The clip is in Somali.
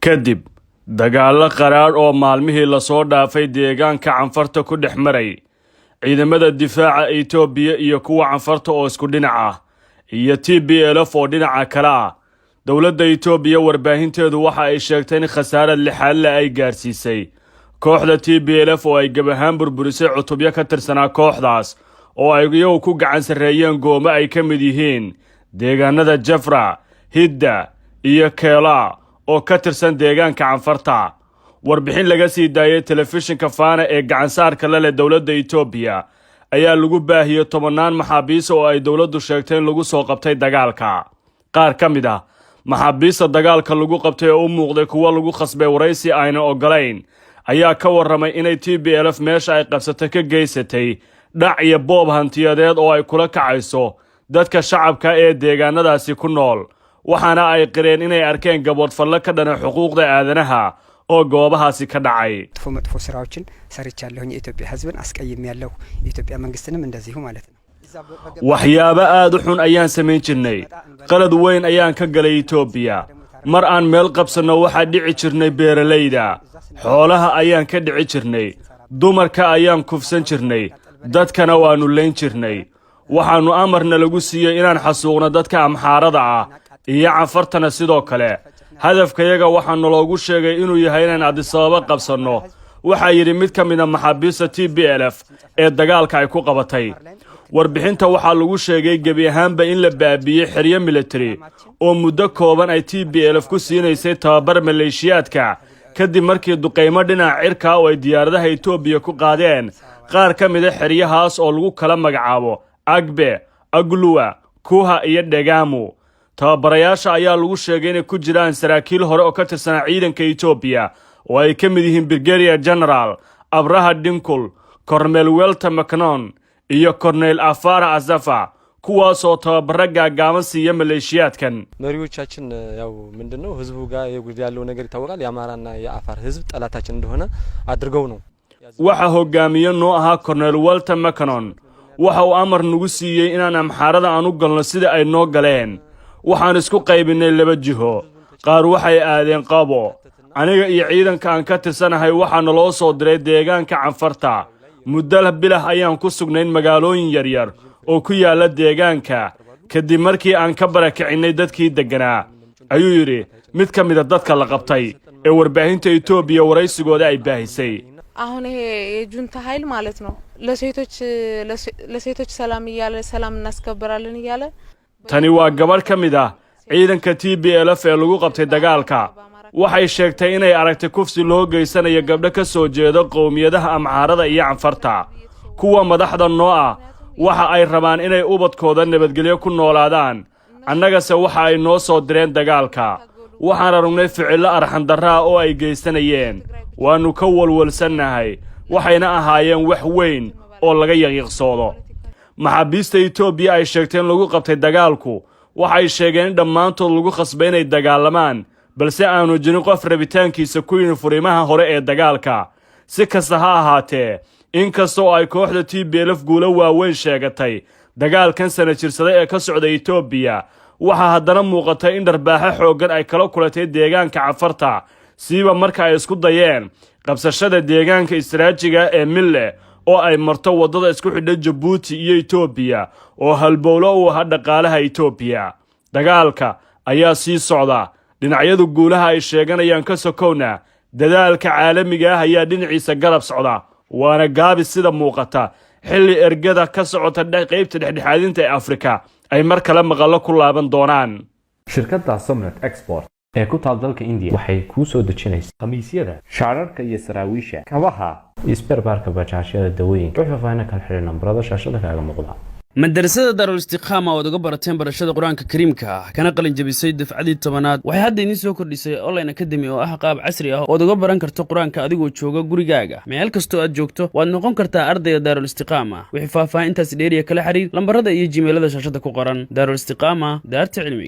kadib dagaalo qaraar oo maalmihii la soo dhaafay deegaanka canfarta ku dhex maray ciidamada difaaca Itoobiya iyo kuwa canfarta oo isku dhinac ah iyo TPLF oo dhinaca kale ah. dowladda Itoobiya warbaahinteedu waxa ay sheegtay in khasaare lixaad ay gaarsiisay kooxda TPLF oo ay gabahaan burburisay cutubyo ka tirsanaa kooxdaas oo ay iyagu ku gacan sareeyeen goomo ay ka mid yihiin deegaanada Jafra, Hidda iyo Keela oo ka tirsan deegaanka canfarta. warbixin laga sii daayay telefishinka Faana ee gacan saarka la leh dowladda Itoobiya ayaa lagu baahiyay 10 maxaabiis oo ay dowladdu sheegtay in lagu soo qabtay dagaalka. qaar ka mid ah maxaabiista dagaalka lagu qabtay oo u muuqday kuwa lagu khasbay waraysi ayna ogolayn ayaa ka warramay inay TPLF meesha ay qabsatay ka geysatay dhac iyo boob hantiyadeed oo ay kula kacayso dadka shacabka ee deegaanadaasi ku nool, waxaana ay qireen inay arkeen gaboodfalle ka dhana xuquuqda aadanaha oo goobahaasi ka dhacay. መጥፎ ስራዎችን ሰርቻለሁ የኢትዮጵያ ሕዝብን አስቀይሜያለሁ የኢትዮጵያ መንግስትንም እንደዚሁ ማለት ነው። waxyaabo aad u xun ayaan samayn jirnay, qalad weyn ayaan ka galay Itoobiya. mar aan meel qabsano waxa dhici jirnay beeralayda, xoolaha ayaan ka dhici jirnay, dumarka ayaan kufsan jirnay, dadkana waanu leyn jirnay. waxaanu amarna lagu siiyay inaan xasuuqno dadka amxaarada ah iyo canfartana sidoo kale. hadafkayaga waxaanu loogu sheegay inuu yahay inaan Addis Ababa qabsano, waxaa yidhi mid ka mid ah maxaabiista TPLF ee dagaalka ay ku qabatay. warbixinta waxaa lagu sheegay gebi ahaanba in la baabiiyey xeryo military oo muddo kooban ay TPLF ku siinaysay tababar maleeshiyaadka kadib markii duqeymo dhinaca cirka oo ay diyaaradaha Itoobiya ku qaadeen qaar ka mid ah xeryahaas oo lagu kala magacaabo Agbe, Agluwa, Kuha iyo Dhegamu. tababarayaasha ayaa lagu sheegay inay ku jiraan saraakiil hore oo ka tirsan ciidanka Itoobiya oo ay ka mid yihiin Brigadier General Abraha Dinkul, Colonel Welter Macnon iyo Colonel Afara Azafa, kuwaas oo tababaro gaagaaban siiya maleeshiyaadkan. መሪዎቻችን ያው ምንድነው ህዝቡ ጋር የጉድ ያለው ነገር ይታወቃል። የአማራና የአፋር ህዝብ ጠላታችን እንደሆነ አድርገው ነው waxa hogaamiye noo ahaa Colonel Welter Macnon. waxa uu amar nagu siiyay inaan amxaarada aan u galno sida ay noo galeen. waxaan isku qaybinay laba jiho, qaar waxay aadeen Qabo. aniga iyo ciidanka aan ka tirsanahay waxaana loo soo diray deegaanka canfarta. muddo bilah ayaan ku sugnayn magaalooyin yaryar oo ku yaala deegaanka kadib markii aan ka barakicinay dadkii deganaa, ayuu yidhi mid ka mid ah dadka la qabtay ee warbaahinta Itoobiya waraysigooda ay baahisay. አሁን ይሄ የጁንታ ኃይል ማለት ነው ለሴቶች ሰላም እያለ ሰላም እናስከብራለን እያለ tani waa gabadh ka mid ah ciidanka TPLF ee lagu qabtay dagaalka. waxay sheegtay inay aragtay kufsi loo geysanayo gabdho ka soo jeeda qowmiyadaha amxaarada iyo canfarta. kuwa madaxda noo ah waxa ay rabaan inay ubadkooda nabadgelyo ku noolaadaan, annagase waxa ay noo soo direen dagaalka. waxaan aragnay ficillo arxandarra oo ay geysanayeen, waanu ka walwalsannahay, waxayna ahaayeen wax weyn oo laga yaqiiqsoodo. maxaabiista Itoobiya ay sheegteen lagu qabtay dagaalku waxay sheegeen in dhammaantood lagu khasbay inay dagaalamaan, balse aanu jirin qof rabitaankiisa ku yimid furimaha hore ee dagaalka. si kasta ha ahaatee, inkastoo ay kooxda TPLF guulo waaweyn sheegatay dagaalkan sana jirsaday ee ka socda Itoobiya, waxaa haddana muuqatay in dharbaaxo xooggan ay kala kulatay deegaanka canfarta, siiba marka ay isku dayeen qabsashada deegaanka istiraatijiga ee Mille oo ay marto wadada isku xidha Djibouti iyo Itoobiya oo halbowlo u ah dhaqaalaha Itoobiya. dagaalka ayaa sii socda, dhinacyadu guulaha ay sheeganayaan ka sokowna dadaalka caalamiga ah ayaa dhinaciisa garab socda, waana gaabi sida muuqata xilli ergada ka socota qaybta dhexdhexaadinta ee Afrika ay mar kale maqallo ku laaban doonaan. shirkadda Somnet Export ee ku taal dalka India waxay ku soo dejinaysaa khamiisyada, shaararka iyo saraawiisha, kabaha, isberbarka bajaajyada, dawooyinka. wuxuu faahfaahin kala xiriir nambarada shaashada kaaga muuqda. madarasada Darul Istiqama oo uga barateen barashada Quraanka Kariimka kana qalin jabisay dafcadii 10aad waxay hadda idin soo kordhisay online academy oo ah qaab casri ah oo uga baran karto Quraanka adigoo jooga gurigaaga. meel kasto aad joogto waad noqon kartaa ardayga Darul Istiqama. wixii faahfaahintaas dheeriya kala xiriir lambarada iyo gmailada shaashada ku qoran. Darul Istiqama daarta cilmiga.